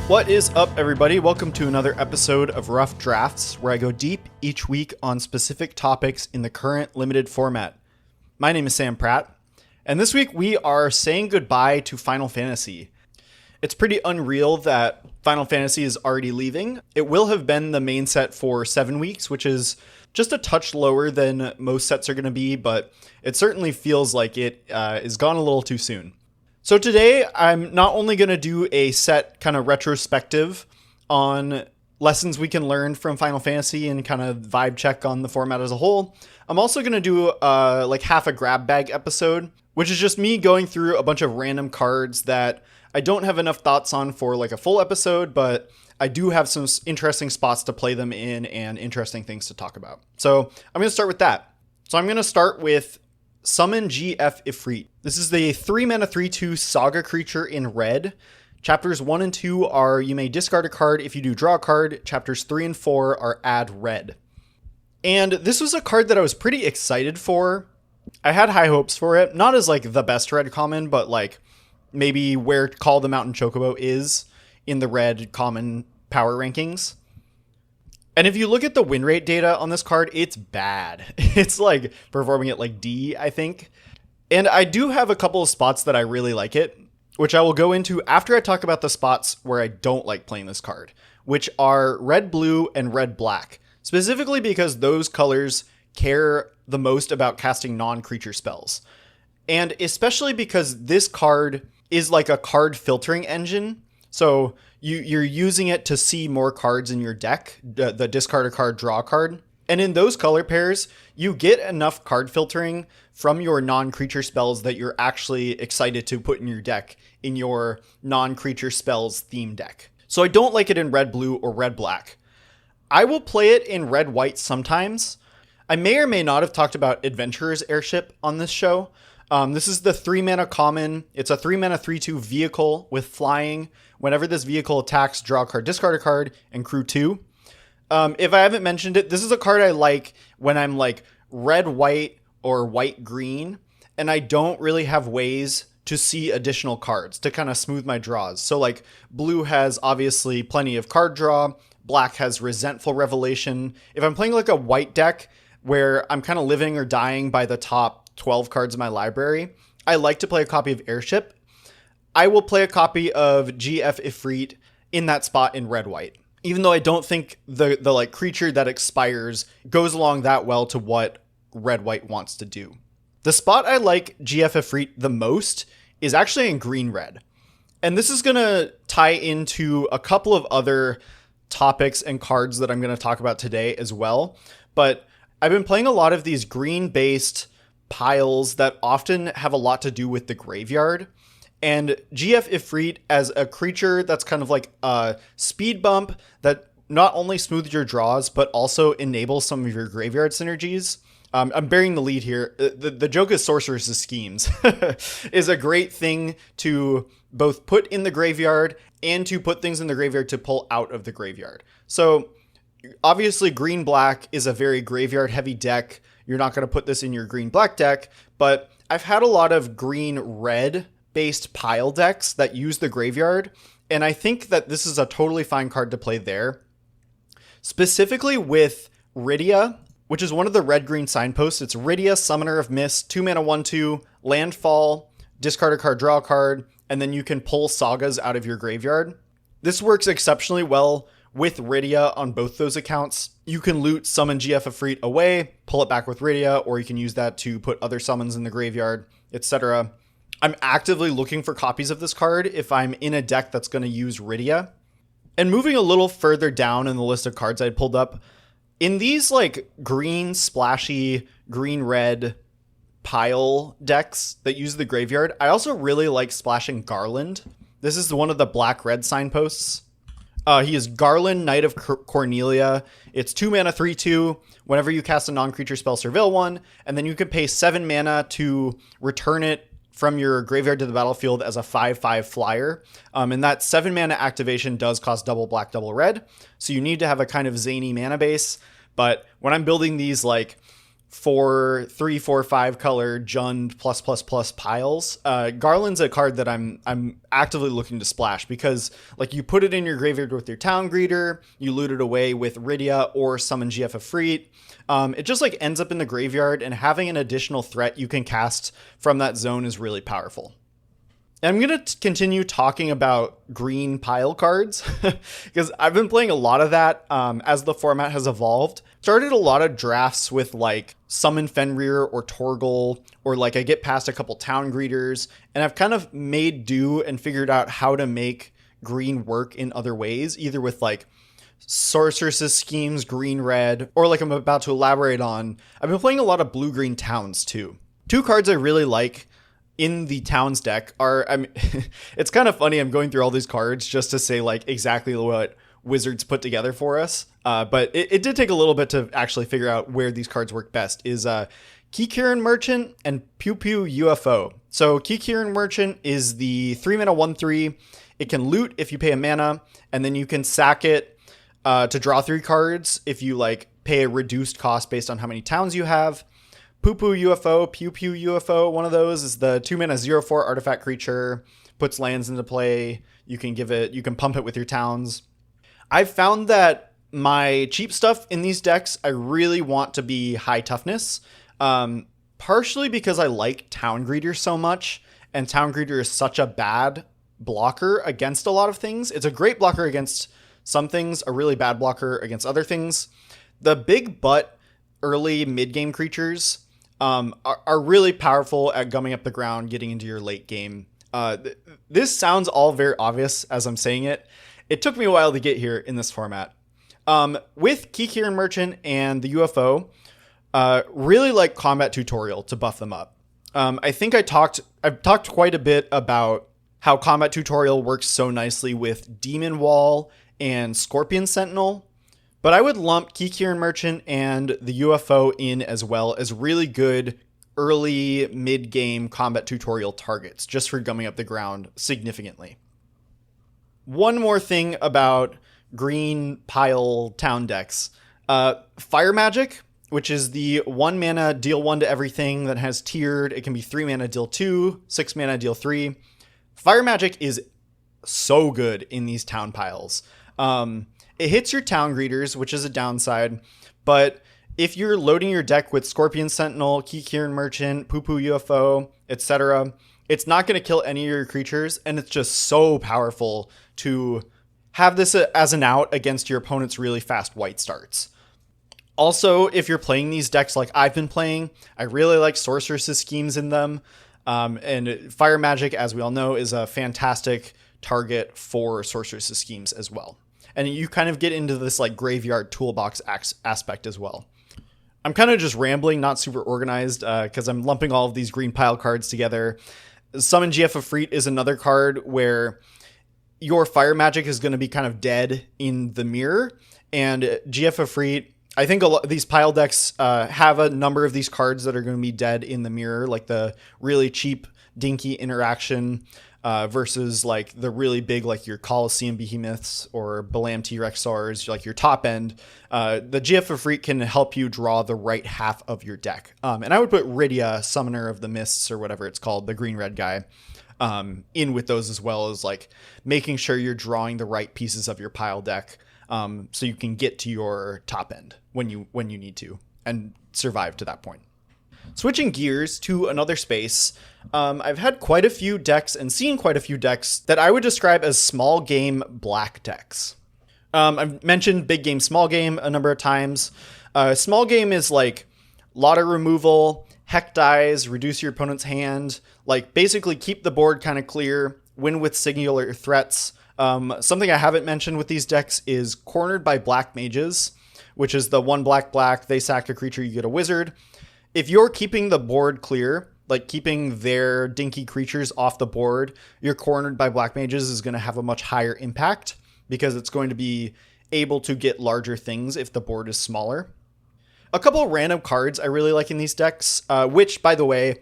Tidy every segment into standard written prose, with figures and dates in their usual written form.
What is up, everybody? Welcome to another episode of Rough Drafts, where I go deep each week on specific topics in the current limited format. My name is Sam Pratt, and this week we are saying goodbye to Final Fantasy. It's pretty unreal that Final Fantasy is already leaving. It will have been the main set for 7 weeks, which is just a touch lower than most sets are going to be, but it certainly feels like it is gone a little too soon. So today, I'm not only going to do a set kind of retrospective on lessons we can learn from Final Fantasy and kind of vibe check on the format as a whole. I'm also going to do like half a grab bag episode, which is just me going through a bunch of random cards that I don't have enough thoughts on for like a full episode, but I do have some interesting spots to play them in and interesting things to talk about. So I'm going to start with that. So I'm going to start with Summon GF Ifrit. This is the 3-mana 3/2 Saga creature in red. Chapters 1 and 2 are you may discard a card if you do draw a card. Chapters 3 and 4 are add red. And this was a card that I was pretty excited for. I had high hopes for it. Not as like the best red common, but like maybe where Call the Mountain Chocobo is in the red common power rankings. And if you look at the win rate data on this card, it's bad. It's like performing at like D, I think. And I do have a couple of spots that I really like it, which I will go into after I talk about the spots where I don't like playing this card, which are red, blue, and red, black. Specifically because those colors care the most about casting non-creature spells. And especially because this card is like a card filtering engine. So you're using it to see more cards in your deck, the discard a card, draw a card. And in those color pairs, you get enough card filtering from your non-creature spells that you're actually excited to put in your deck in your non-creature spells theme deck. So I don't like it in red, blue, or red, black. I will play it in red, white sometimes. I may or may not have talked about Adventurer's Airship on this show. This is the 3-mana common. It's a 3-mana 3/2 vehicle with flying. Whenever this vehicle attacks, draw a card, discard a card, and crew 2. If I haven't mentioned it, this is a card I like when I'm like red, white, or white, green, and I don't really have ways to see additional cards to kind of smooth my draws. So like blue has obviously plenty of card draw. Black has Resentful Revelation. If I'm playing like a white deck where I'm kind of living or dying by the top 12 cards in my library, I like to play a copy of Airship. I will play a copy of GF Ifrit in that spot in red-white, even though I don't think the like creature that expires goes along that well to what red-white wants to do. The spot I like GF Ifrit the most is actually in green-red. And this is going to tie into a couple of other topics and cards that I'm going to talk about today as well. But I've been playing a lot of these green-based piles that often have a lot to do with the graveyard. And GF Ifrit as a creature that's kind of like a speed bump that not only smooths your draws, but also enables some of your graveyard synergies. I'm bearing the lead here. The joke is Sorceress's Schemes is a great thing to both put in the graveyard and to put things in the graveyard to pull out of the graveyard. So obviously green-black is a very graveyard-heavy deck. You're not going to put this in your green-black deck, but I've had a lot of green-red based pile decks that use the graveyard, and I think that this is a totally fine card to play there. Specifically with Rydia, which is one of the red-green signposts. It's Rydia, Summoner of Mist, 2-mana 1/2, landfall, discard a card, draw a card, and then you can pull sagas out of your graveyard. This works exceptionally well with Rydia on both those accounts. You can loot Summon GF Ifrit away, pull it back with Rydia, or you can use that to put other summons in the graveyard, etc. I'm actively looking for copies of this card if I'm in a deck that's going to use Rydia. And moving a little further down in the list of cards I'd pulled up, in these like green, splashy, green-red pile decks that use the graveyard, I also really like splashing Garland. This is one of the black-red signposts. He is Garland, Knight of Cornelia. It's 2-mana 3/2. Whenever you cast a non-creature spell, surveil one, and then you can pay 7 mana to return it from your graveyard to the battlefield as a 5/5 flyer. And that 7 mana activation does cost double black, double red. So you need to have a kind of zany mana base. But when I'm building these like for 3, 4, 5 color Jund plus piles. Garland's a card that I'm actively looking to splash because like you put it in your graveyard with your town greeter, you loot it away with Rydia or summon GF Ifrit. It just like ends up in the graveyard, and having an additional threat you can cast from that zone is really powerful. And I'm going to continue talking about green pile cards because I've been playing a lot of that as the format has evolved. Started a lot of drafts with like Summon Fenrir or Torgal, or like I get past a couple town greeters, and I've kind of made do and figured out how to make green work in other ways, either with like Sorceress's Schemes, green red, or like I'm about to elaborate on, I've been playing a lot of blue-green towns too. Two cards I really like in the towns deck are, I mean, it's kind of funny, I'm going through all these cards just to say like exactly what Wizards put together for us. But it did take a little bit to actually figure out where these cards work best, is Kikirin Merchant and Pew Pew UFO. So Kikirin Merchant is the 3-mana 1/3. It can loot if you pay a mana, and then you can sack it to draw 3 cards if you like pay a reduced cost based on how many towns you have. Poo Poo UFO, Pew Pew UFO, one of those is the 2-mana 0/4 artifact creature, puts lands into play. You can pump it with your towns. I've found that my cheap stuff in these decks, I really want to be high toughness, partially because I like Town Greeter so much, and Town Greeter is such a bad blocker against a lot of things. It's a great blocker against some things, a really bad blocker against other things. The big butt early mid-game creatures are really powerful at gumming up the ground, getting into your late game. This sounds all very obvious as I'm saying it. It took me a while to get here in this format. With Kikirin Merchant and the UFO, really like Combat Tutorial to buff them up. I think I've talked quite a bit about how Combat Tutorial works so nicely with Demon Wall and Scorpion Sentinel, but I would lump Kikirin Merchant and the UFO in as well as really good early mid-game Combat Tutorial targets, just for gumming up the ground significantly. One more thing about green pile town decks. Fire Magic, which is the 1 mana deal 1 to everything that has tiered. It can be 3 mana deal 2, 6 mana deal 3. Fire Magic is so good in these town piles. It hits your town greeters, which is a downside, but if you're loading your deck with Scorpion Sentinel, Kikirin Merchant, Poo Poo UFO, etc., it's not going to kill any of your creatures, and it's just so powerful to have this as an out against your opponent's really fast white starts. Also, if you're playing these decks like I've been playing, I really like Sorceress's Schemes in them. And Fire Magic, as we all know, is a fantastic target for Sorceress's Schemes as well. And you kind of get into this like graveyard toolbox aspect as well. I'm kind of just rambling, not super organized, because I'm lumping all of these green pile cards together. Summon GF Ifrit is another card where your Fire Magic is going to be kind of dead in the mirror, and GF Ifrit, I think a lot these pile decks have a number of these cards that are going to be dead in the mirror, like the really cheap dinky interaction versus like the really big, like your Colosseum Behemoths or Balam T-Rexars, like your top end. The GF Ifrit can help you draw the right half of your deck. And I would put Rydia, Summoner of the Mists, or whatever it's called, the green-red guy, in with those, as well as like making sure you're drawing the right pieces of your pile deck, so you can get to your top end when you need to and survive to that point. Switching gears to another space, I've had quite a few decks and seen quite a few decks that I would describe as small game black decks. I've mentioned big game, small game a number of times. Small game is like lot of removal, heck dies, reduce your opponent's hand, like basically keep the board kind of clear, win with singular threats. Something I haven't mentioned with these decks is Cornered by Black Mages, which is the 1 black, they sack a creature, you get a wizard. If you're keeping the board clear, like keeping their dinky creatures off the board, your Cornered by Black Mages is going to have a much higher impact because it's going to be able to get larger things if the board is smaller. A couple of random cards I really like in these decks, which, by the way,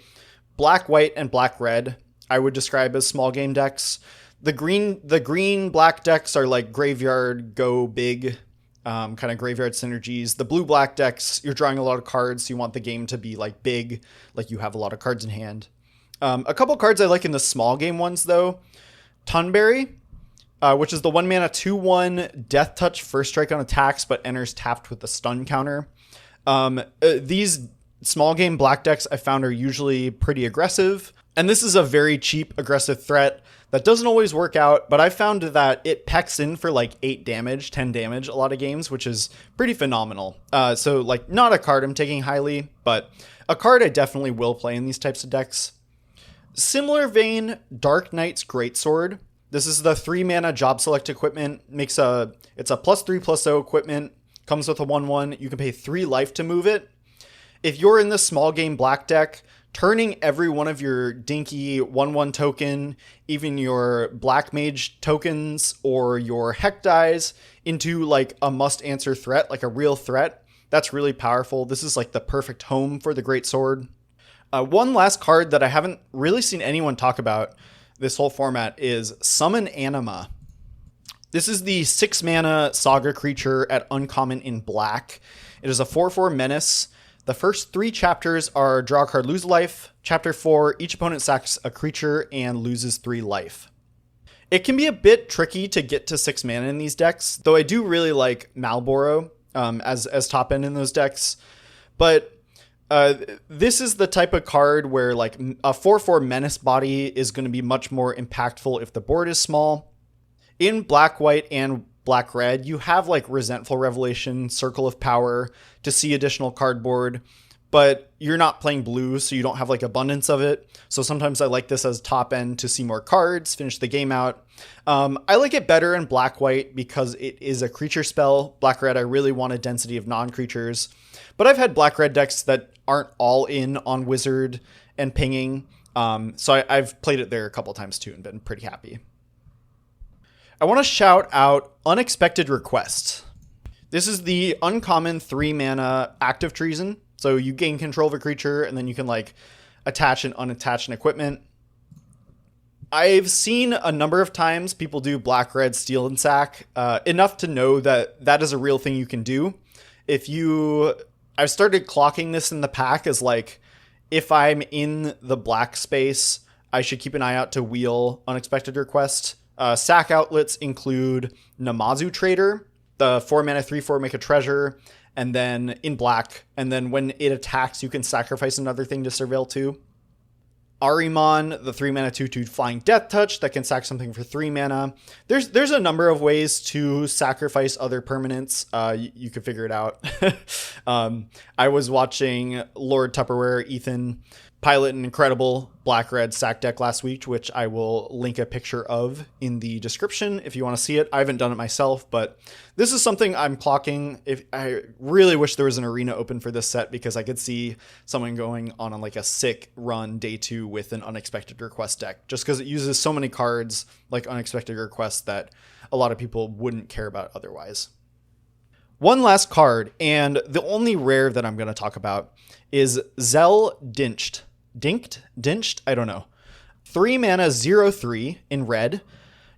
black, white, and black, red, I would describe as small game decks. The green black decks are like graveyard go big kind of graveyard synergies. The blue-black decks, you're drawing a lot of cards, so you want the game to be like big, like you have a lot of cards in hand. A couple cards I like in the small game ones, though. Tunberry, which is the 1 mana 2/1 Death Touch first strike on attacks, but enters tapped with a stun counter. These small game black decks I found are usually pretty aggressive, and this is a very cheap aggressive threat that doesn't always work out, but I found that it pecks in for like 8 damage, 10 damage a lot of games, which is pretty phenomenal. So like not a card I'm taking highly, but a card I definitely will play in these types of decks. Similar vein, Dark Knight's Greatsword. This is the 3 mana job select equipment. It's a +3/+0 equipment. Comes with a 1/1. You can pay 3 life to move it. If you're in the small game black deck, turning every one of your dinky 1/1 token, even your black mage tokens or your heck dies into like a must answer threat, like a real threat, that's really powerful. This is like the perfect home for the Greatsword. One last card that I haven't really seen anyone talk about this whole format is Summon Anima. This is the 6 mana saga creature at uncommon in black. It is a 4/4 menace. The first 3 chapters are draw a card, lose life. Chapter 4, each opponent sacks a creature and loses 3 life. It can be a bit tricky to get to 6 mana in these decks, though I do really like Malboro as top end in those decks. But this is the type of card where like a 4/4 menace body is going to be much more impactful if the board is small. In black, white, and black, red, you have like Resentful Revelation, Circle of Power to see additional cardboard, but you're not playing blue, so you don't have like abundance of it. So sometimes I like this as top end to see more cards, finish the game out. I like it better in black, white because it is a creature spell. Black, red, I really want a density of non-creatures, but I've had black, red decks that aren't all in on wizard and pinging. So I've played it there a couple times too and been pretty happy. I want to shout out Unexpected Request. This is the uncommon 3 mana active treason. So you gain control of a creature and then you can like attach and unattach an equipment. I've seen a number of times people do black, red, steal and sack, enough to know that that is a real thing you can do. I've started clocking this in the pack as like, if I'm in the black space, I should keep an eye out to wheel Unexpected Request. Sack outlets include Namazu Trader, the 4 mana 3/4 make a treasure, and then in black, and then when it attacks, you can sacrifice another thing to surveil too. Ahriman, the 3 mana 2/2 flying death touch that can sack something for 3 mana. There's a number of ways to sacrifice other permanents. You could figure it out. I was watching Lord Tupperware Ethan pilot an incredible black-red sack deck last week, which I will link a picture of in the description if you want to see it. I haven't done it myself, but this is something I'm clocking. I really wish there was an arena open for this set because I could see someone going on like a sick run day 2 with an Unexpected Request deck, just because it uses so many cards like Unexpected Request that a lot of people wouldn't care about otherwise. One last card, and the only rare that I'm going to talk about, is Zell Dinched. Dinched? I don't know. 3 mana 0/3 in red.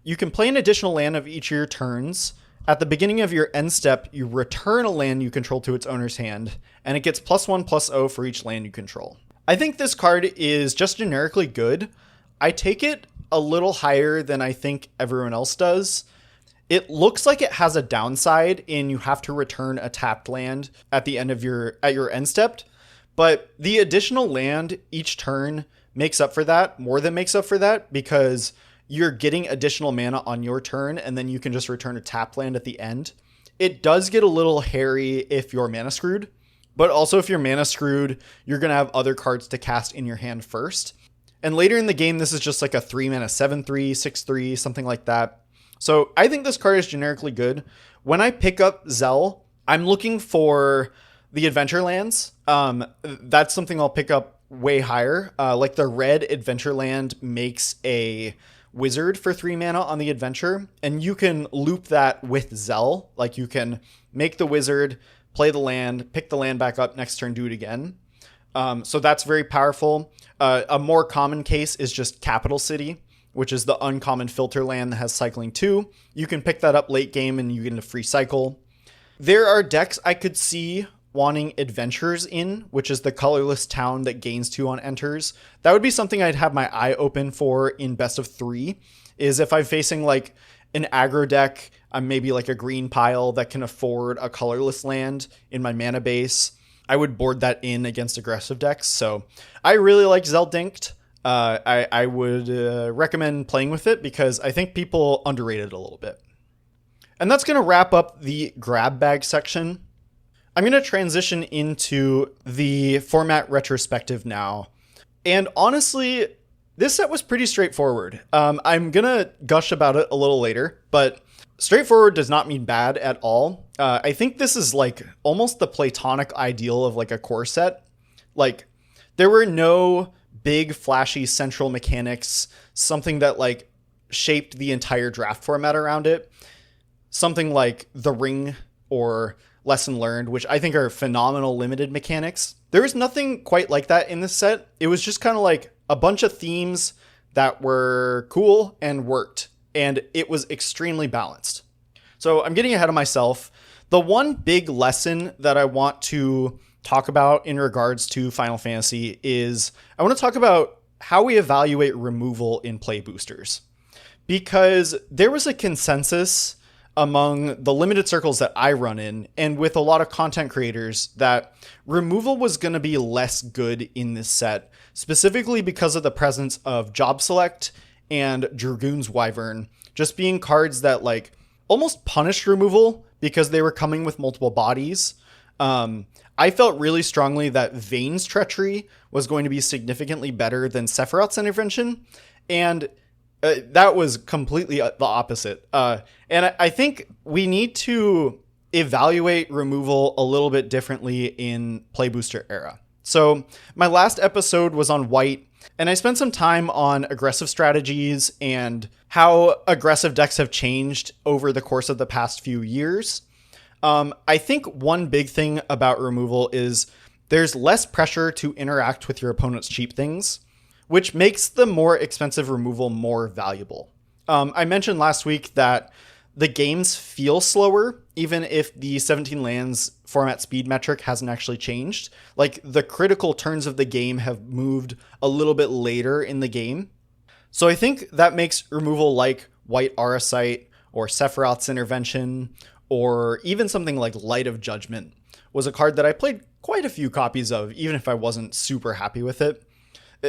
You can play an additional land of each of your turns. At the beginning of your end step, you return a land you control to its owner's hand, and it gets +1/+0 for each land you control. I think this card is just generically good. I take it a little higher than I think everyone else does. It looks like it has a downside in you have to return a tapped land at the end of your end step, but the additional land each turn makes up for that, more than makes up for that, because you're getting additional mana on your turn and then you can just return a tapped land at the end. It does get a little hairy if you're mana screwed, but also if you're mana screwed, you're going to have other cards to cast in your hand first. And later in the game, this is just like a 3 mana 7/3, 6/3, something like that. So I think this card is generically good. When I pick up Zell, I'm looking for the adventure lands. That's something I'll pick up way higher. Like the red adventure land makes a wizard for 3 mana on the adventure, and you can loop that with Zell. Like you can make the wizard, play the land, pick the land back up next turn, do it again. So that's very powerful. A more common case is just Capital City, which is the uncommon filter land that has cycling 2. You can pick that up late game and you get a free cycle. There are decks I could see wanting adventures in, which is the colorless town that gains 2 on enters. That would be something I'd have my eye open for in best of 3, is if I'm facing like an aggro deck, I'm maybe like a green pile that can afford a colorless land in my mana base. I would board that in against aggressive decks. So I really like Zeldinked. I would recommend playing with it because I think people underrate it a little bit. And that's going to wrap up the grab bag section. I'm going to transition into the format retrospective now. And honestly, this set was pretty straightforward. I'm going to gush about it a little later, but straightforward does not mean bad at all. I think this is like almost the platonic ideal of like a core set. Like there were no big flashy central mechanics, something that like shaped the entire draft format around it. Something like the ring or lesson learned, which I think are phenomenal limited mechanics. There was nothing quite like that in this set. It was just kind of like a bunch of themes that were cool and worked, and it was extremely balanced. So I'm getting ahead of myself. The one big lesson that I want to talk about in regards to Final Fantasy is I want to talk about how we evaluate removal in play boosters, because there was a consensus among the limited circles that I run in and with a lot of content creators that removal was going to be less good in this set, specifically because of the presence of Job Select and Dragoon's Wyvern just being cards that like almost punished removal because they were coming with multiple bodies. I felt really strongly that Vane's Treachery was going to be significantly better than Sephiroth's Intervention, and that was completely the opposite. And I think we need to evaluate removal a little bit differently in Play Booster era. So my last episode was on white, and I spent some time on aggressive strategies and how aggressive decks have changed over the course of the past few years. I think one big thing about removal is there's less pressure to interact with your opponent's cheap things, which makes the more expensive removal more valuable. I mentioned last week that the games feel slower, even if the 17 lands format speed metric hasn't actually changed. Like the critical turns of the game have moved a little bit later in the game. So I think that makes removal like White Arasite or Sephiroth's Intervention, or even something like Light of Judgment was a card that I played quite a few copies of, even if I wasn't super happy with it.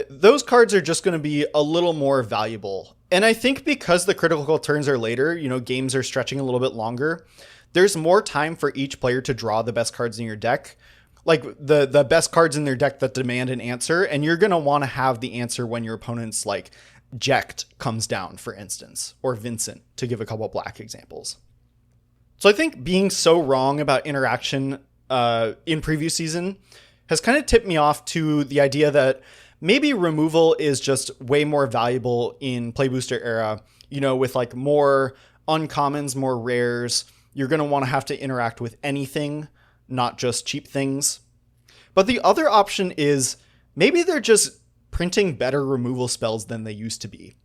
Those cards are just going to be a little more valuable. And I think because the critical turns are later, games are stretching a little bit longer, there's more time for each player to draw the best cards in your deck. Like the best cards in their deck that demand an answer, and you're going to want to have the answer when your opponent's like Jecht comes down, for instance, or Vincent, to give a couple black examples. So I think being so wrong about interaction in preview season has kind of tipped me off to the idea that maybe removal is just way more valuable in Play Booster era, with like more uncommons, more rares. You're going to want to have to interact with anything, not just cheap things. But the other option is maybe they're just printing better removal spells than they used to be.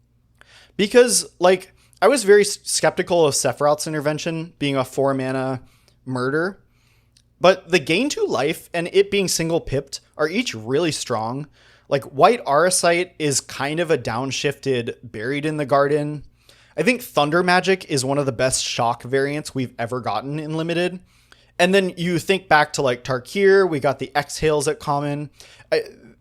Because like I was very skeptical of Sephiroth's Intervention being a 4-mana murder, but the gain 2 life and it being single pipped are each really strong. Like White Arasite is kind of a downshifted Buried in the Garden. I think Thunder Magic is one of the best shock variants we've ever gotten in Limited. And then you think back to like Tarkir, we got the Exhales at common.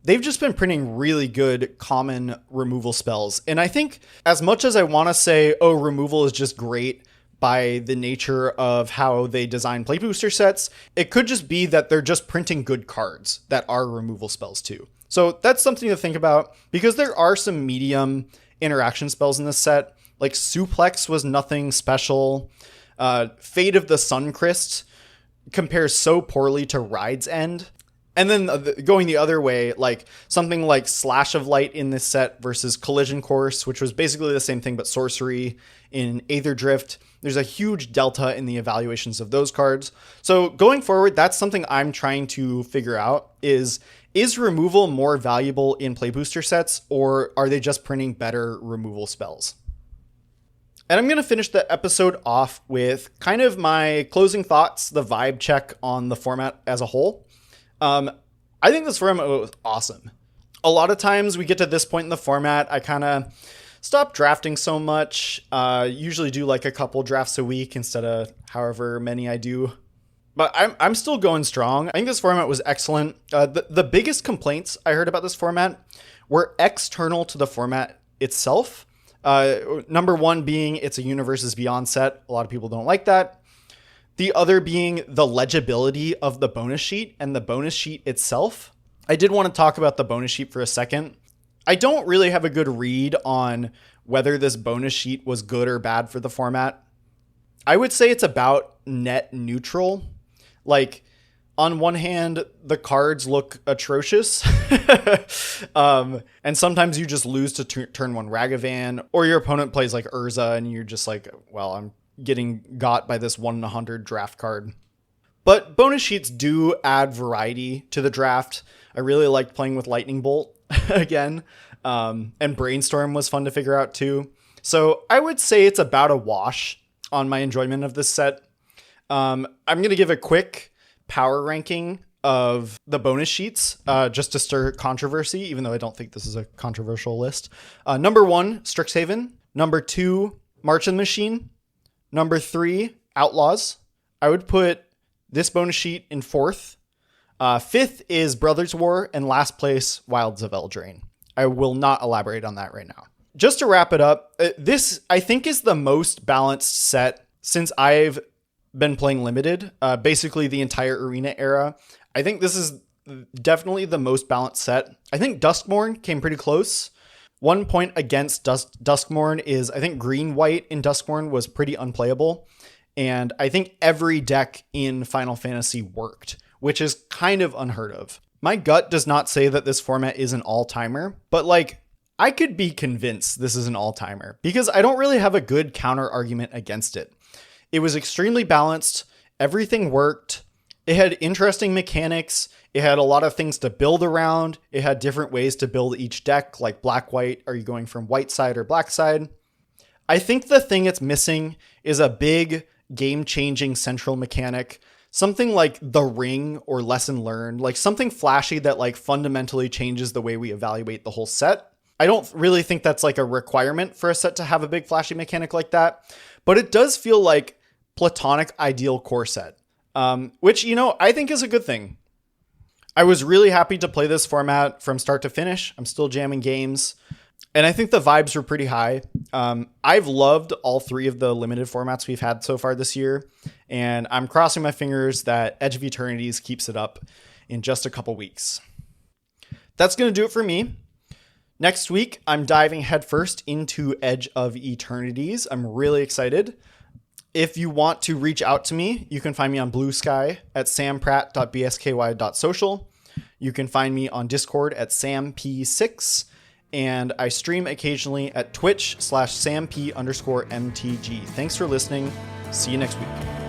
They've just been printing really good common removal spells. And I think as much as I want to say, oh, removal is just great by the nature of how they design play booster sets, it could just be that they're just printing good cards that are removal spells too. So that's something to think about, because there are some medium interaction spells in this set. Like Suplex was nothing special. Fate of the Suncrist compares so poorly to Ride's End. And then going the other way, like something like Slash of Light in this set versus Collision Course, which was basically the same thing but sorcery in Aether Drift. There's a huge delta in the evaluations of those cards. So going forward, that's something I'm trying to figure out is removal more valuable in play booster sets, or are they just printing better removal spells? And I'm going to finish the episode off with kind of my closing thoughts, the vibe check on the format as a whole. I think this format was awesome. A lot of times we get to this point in the format, I kind of stop drafting so much. Usually do like a couple drafts a week instead of however many I do. But I'm still going strong. I think this format was excellent. The biggest complaints I heard about this format were external to the format itself. Number one being it's a Universes Beyond set. A lot of people don't like that. The other being the legibility of the bonus sheet and the bonus sheet itself. I did want to talk about the bonus sheet for a second. I don't really have a good read on whether this bonus sheet was good or bad for the format. I would say it's about net neutral. Like, on one hand, the cards look atrocious. And sometimes you just lose to turn one Ragavan, or your opponent plays like Urza and you're just like, well, I'm getting got by this 1 in 100 draft card. But bonus sheets do add variety to the draft. I really liked playing with Lightning Bolt again. And Brainstorm was fun to figure out too. So I would say it's about a wash on my enjoyment of this set. I'm going to give a quick power ranking of the bonus sheets, just to stir controversy, even though I don't think this is a controversial list. Number 1, Strixhaven. Number 2, March of the Machine. Number 3, Outlaws. I would put this bonus sheet in 4th. 5th is Brothers War, and last place, Wilds of Eldraine. I will not elaborate on that right now. Just to wrap it up, this I think is the most balanced set since I've been playing Limited, basically the entire Arena era. I think this is definitely the most balanced set. I think Duskmourn came pretty close. One point against Duskmourn is I think green-white in Duskmourn was pretty unplayable. And I think every deck in Final Fantasy worked, which is kind of unheard of. My gut does not say that this format is an all-timer, but like, I could be convinced this is an all-timer because I don't really have a good counter argument against it. It was extremely balanced. Everything worked. It had interesting mechanics. It had a lot of things to build around. It had different ways to build each deck, like black-white. Are you going from white side or black side? I think the thing it's missing is a big game-changing central mechanic. Something like the ring or lesson learned, like something flashy that like fundamentally changes the way we evaluate the whole set. I don't really think that's like a requirement for a set to have a big flashy mechanic like that, but it does feel like platonic ideal core set, which, you know, I think is a good thing. I was really happy to play this format from start to finish. I'm still jamming games, and I think the vibes were pretty high. I've loved all 3 of the limited formats we've had so far this year, and I'm crossing my fingers that Edge of Eternities keeps it up in just a couple weeks. That's going to do it for me. Next week, I'm diving headfirst into Edge of Eternities. I'm really excited. If you want to reach out to me, you can find me on Blue Sky at sampratt.bsky.social. You can find me on Discord at samp6, and I stream occasionally at Twitch /samp_mtg. Thanks for listening. See you next week.